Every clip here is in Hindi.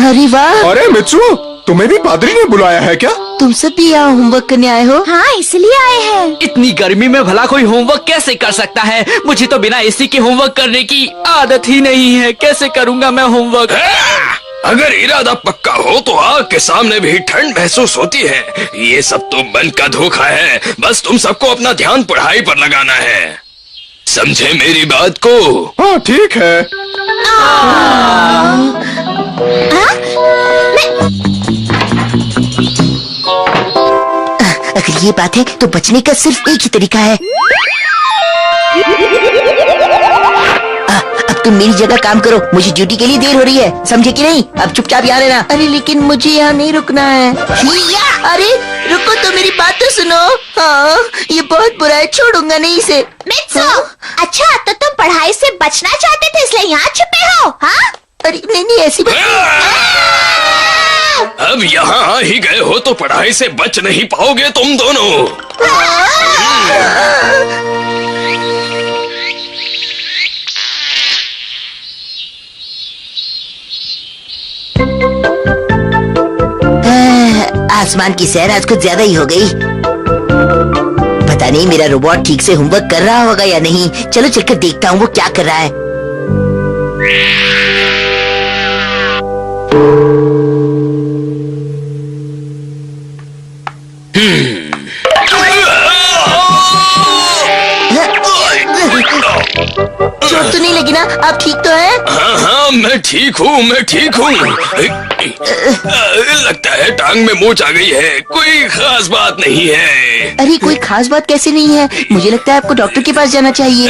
अरे वाह। अरे मित्सु, तुम्हें भी पादरी ने बुलाया है क्या? तुम सब भी यहाँ होमवर्क करने आए हो? हाँ, इसलिए आए हैं। इतनी गर्मी में भला कोई होमवर्क कैसे कर सकता है? मुझे तो बिना एसी के होमवर्क करने की आदत ही नहीं है। कैसे करूँगा मैं होमवर्क? अगर इरादा पक्का हो तो आग के सामने भी ठंड महसूस होती है। ये सब तो मन का धोखा है। बस तुम सबको अपना ध्यान पढ़ाई पर लगाना है, समझे मेरी बात को? हाँ ठीक है। अगर ये बात है तो बचने का सिर्फ एक ही तरीका है। अब तुम मेरी जगह काम करो, मुझे ड्यूटी के लिए देर हो रही है, समझे कि नहीं? अब चुपचाप यहाँ रहना। अरे लेकिन मुझे यहाँ नहीं रुकना है। अरे रुको तो, मेरी बात तो सुनो। हाँ, ये बहुत बुरा है, छोड़ूंगा नहीं इसे। मित्सु, अच्छा तो तुम पढ़ाई से बचना चाहते थे इसलिए यहाँ छुपे हो? हाँ? अरे नहीं ऐसी बात। अब यहाँ आ ही गए हो तो पढ़ाई से बच नहीं पाओगे तुम दोनों। आसमान की सैर आज कुछ ज्यादा ही हो गई। पता नहीं मेरा रोबोट ठीक से होमवर्क कर रहा होगा या नहीं। चलो चलकर देखता हूँ वो क्या कर रहा है। चोट तो नहीं लगी ना? आप ठीक तो हैं? हाँ हाँ, मैं ठीक हूँ, मैं ठीक हूँ। लगता है टांग में मोच आ गई है, कोई खास बात नहीं है। अरे कोई खास बात कैसे नहीं है? मुझे लगता है आपको डॉक्टर के पास जाना चाहिए।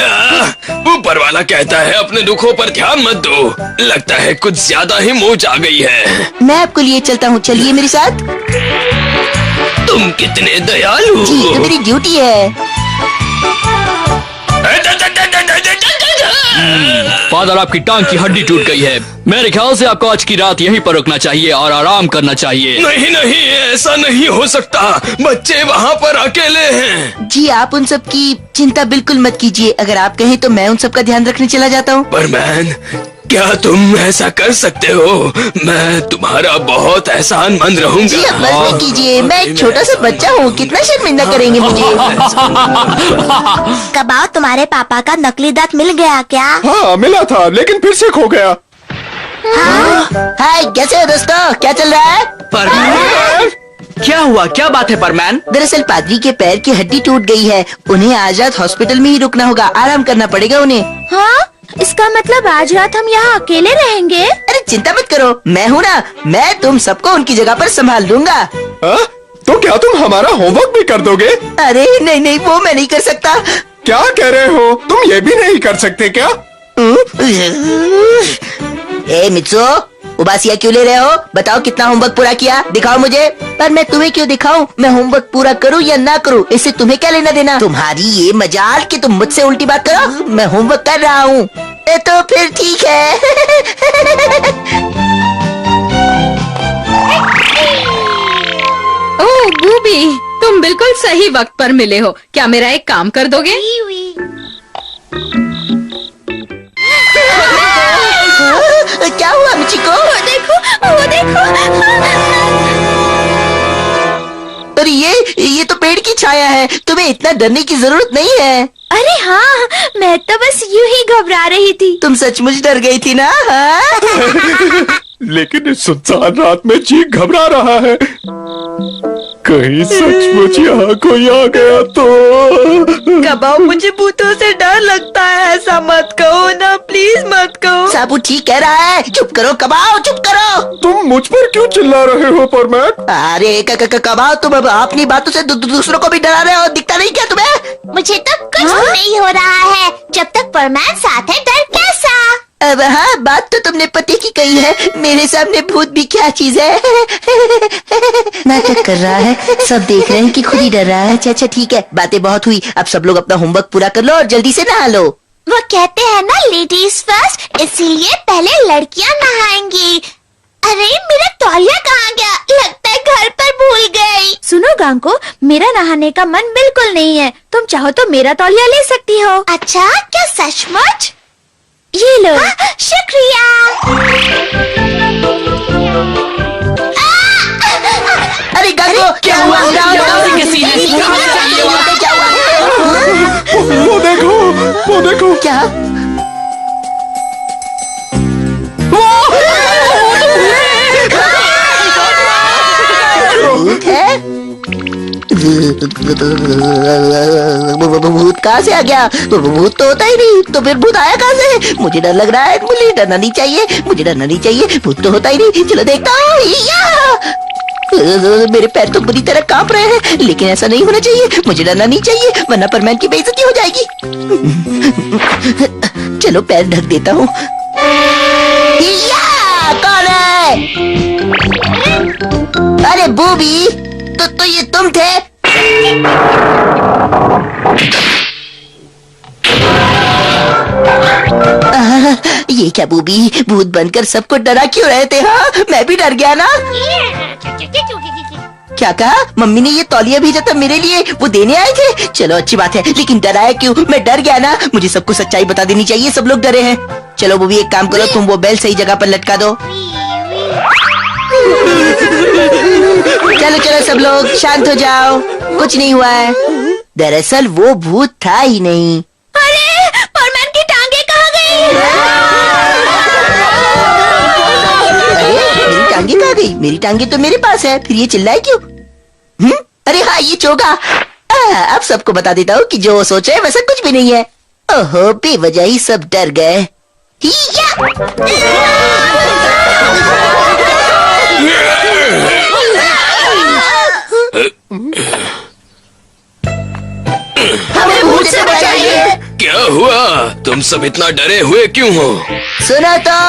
ऊपर वाला कहता है अपने दुखों पर ध्यान मत दो। लगता है कुछ ज्यादा ही मोच आ गई है। मैं आपको लिए चलता हूँ, चलिए मेरे साथ। तुम कितने दयालु। जी, तो मेरी ड्यूटी है। फादर, आपकी टांग की हड्डी टूट गई है। मेरे ख्याल से आपको आज की रात यहीं पर रुकना चाहिए और आराम करना चाहिए। नहीं नहीं, ऐसा नहीं हो सकता। बच्चे वहाँ पर अकेले हैं। जी, आप उन सब की चिंता बिल्कुल मत कीजिए। अगर आप कहें तो मैं उन सब का ध्यान रखने चला जाता हूँ। पर मैन, क्या तुम ऐसा कर सकते हो? मैं तुम्हारा बहुत एहसानमंद रहूंगा। जी, अब बस नहीं कीजिए। मैं एक छोटा सा बच्चा हूँ, कितना शर्मिंदा करेंगे मुझे। कबाओ, तुम्हारे पापा का नकली दांत मिल गया क्या? हाँ मिला था, लेकिन फिर से खो गया। हाय, कैसे हो दोस्तों? क्या चल रहा है? परमैन, क्या हुआ? क्या बात है परमैन? दरअसल पादरी के पैर की हड्डी टूट गई है। उन्हें आज रात हॉस्पिटल में ही रुकना होगा, आराम करना पड़ेगा उन्हें। हाँ? इसका मतलब आज रात हम यहाँ अकेले रहेंगे? अरे चिंता मत करो, मैं हूँ ना। मैं तुम सबको उनकी जगह पर संभाल लूंगा। हाँ? तो क्या तुम हमारा होमवर्क भी कर दोगे? अरे नहीं, वो मैं नहीं कर सकता। क्या कह रहे हो? तुम ये भी नहीं कर सकते क्या? ए मित्सु, उबासिया क्यों ले रहे हो? बताओ कितना होमवर्क पूरा किया, दिखाओ मुझे। पर मैं तुम्हें क्यों दिखाऊं? मैं होमवर्क पूरा करूं या ना करूं, इससे तुम्हें क्या लेना देना? तुम्हारी ये मजाल कि तुम मुझसे उल्टी बात करो। मैं होमवर्क कर रहा हूँ। तो फिर ठीक है। ओह बूबी, तुम बिल्कुल सही वक्त पर मिले हो। क्या मेरा एक काम कर दोगे? क्या हुआ मिची को? वो देखो। अरे ये तो पेड़ की छाया है, तुम्हें इतना डरने की जरूरत नहीं है। अरे हाँ, मैं तो बस यूं ही घबरा रही थी। तुम सचमुच डर गई थी ना? हाँ? लेकिन इस सुनसान रात में जी घबरा रहा है। कहीं सचमुच यहाँ कोई आ गया तो? कबाओ, मुझे भूतों से डर लगता है। ऐसा मत कहो ना, प्लीज मत कहो। साबू ठीक कह रहा है। चुप करो कबाओ, चुप करो। तुम मुझ पर क्यों चिल्ला रहे हो परमैन? अरे कबाओ, तुम अब अपनी बातों से दूसरों को भी डरा रहे हो। दिखता नहीं क्या तुम्हें? मुझे तो कुछ नहीं हो रहा है। जब तक परमैन साथ है, डर कैसा? अब हाँ, बात तो तुमने पते की कही है। मेरे सामने भूत भी क्या चीज है। नाटक कर रहा है, सब देख रहे हैं कि खुद ही डर रहा है। अच्छा ठीक है, बातें बहुत हुई। अब सब लोग अपना होमवर्क पूरा कर लो और जल्दी से नहा लो। वो कहते हैं ना, लेडीज फर्स्ट, इसीलिए पहले लड़कियां नहाएंगी। अरे मेरा तौलिया कहाँ गया? लगता है घर पर भूल गई। सुनो गांको, मेरा नहाने का मन बिल्कुल नहीं है। तुम चाहो तो मेरा तौलिया ले सकती हो। अच्छा, क्या सचमुच? ये लो। शुक्रिया। क्या हुआ? के सीने से क्या हुआ? वो देखो क्या? भूत है? भूत कहाँ से आ गया? भूत तो होता ही नहीं, तो फिर भूत आया कहाँ से? मुझे डर लग रहा है, मुझे डरना नहीं चाहिए, मुझे डरना नहीं चाहिए। भूत तो होता ही नहीं। चलो देखता हूँ। मेरे पैर तो बुरी तरह कांप रहे हैं, लेकिन ऐसा नहीं होना चाहिए। मुझे डरना नहीं चाहिए, वरना परमैन की बेइज्जती हो जाएगी। चलो पैर ढक देता हूँ। कौन है? अरे बूबी, तो ये तुम थे? ये क्या बूबी, भूत बनकर सबको डरा क्यों रहे थे? हाँ, मैं भी डर गया ना। क्या कहा? मम्मी ने ये तौलिया भेजा था मेरे लिए, वो देने आए थे। चलो अच्छी बात है, लेकिन डराया क्यों? मैं डर गया ना। मुझे सबको सच्चाई बता देनी चाहिए, सब लोग डरे हैं। चलो बूबी एक काम करो, तुम वो बेल सही जगह पर लटका दो। चलो चलो सब लोग शांत हो जाओ, कुछ नहीं हुआ है। दरअसल वो भूत था ही नहीं। अरे परमैन की टांगे कहाँ गई? अरे मेरी टांगे कहाँ गई? मेरी टांगे तो मेरे पास है, फिर ये चिल्लाए क्यों? अरे हाँ, ये चोगा। अब सबको बता देता हूँ कि जो सोचे वैसा कुछ भी नहीं है। ओहो, बेवजह ही सब डर गए। हमें भूत से बचाइए। क्या हुआ? तुम सब इतना डरे हुए क्यों हो? सुनो तो।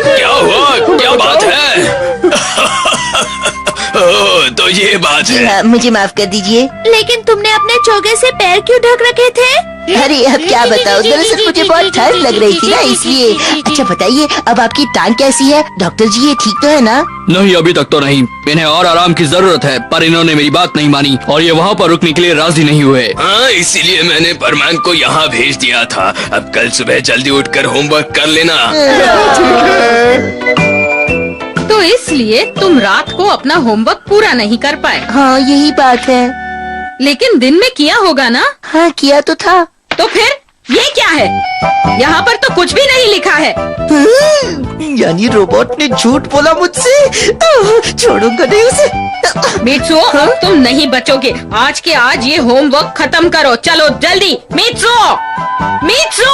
क्या हुआ? क्या बात है? ओह, तो ये बात है। हाँ, मुझे माफ कर दीजिए। लेकिन तुमने अपने चोगे से पैर क्यों ढक रखे थे? अरे अब क्या बताओ, दरअसल मुझे बहुत ठंड लग रही थी ना, इसलिए। अच्छा बताइए, अब आपकी टांग कैसी है? डॉक्टर जी ये ठीक तो है ना? नहीं, अभी तक तो नहीं। इन्हें और आराम की जरूरत है, पर इन्होंने मेरी बात नहीं मानी और ये वहाँ पर रुकने के लिए राजी नहीं हुए। हाँ, इसीलिए मैंने परमान को यहाँ भेज दिया था। अब कल सुबह जल्दी उठकर होमवर्क कर लेना। तो इसलिए तुम रात को अपना होमवर्क पूरा नहीं कर पाए, हाँ यही बात है। लेकिन दिन में किया होगा ना? हाँ किया तो था। तो फिर ये क्या है? यहाँ पर तो कुछ भी नहीं लिखा है। यानी रोबोट ने झूठ बोला मुझसे। छोड़ूंगा नहीं उसे। मीट्सू, अब तुम नहीं बचोगे। आज के आज ये होमवर्क खत्म करो। चलो जल्दी। मीट्सू, मीट्सू!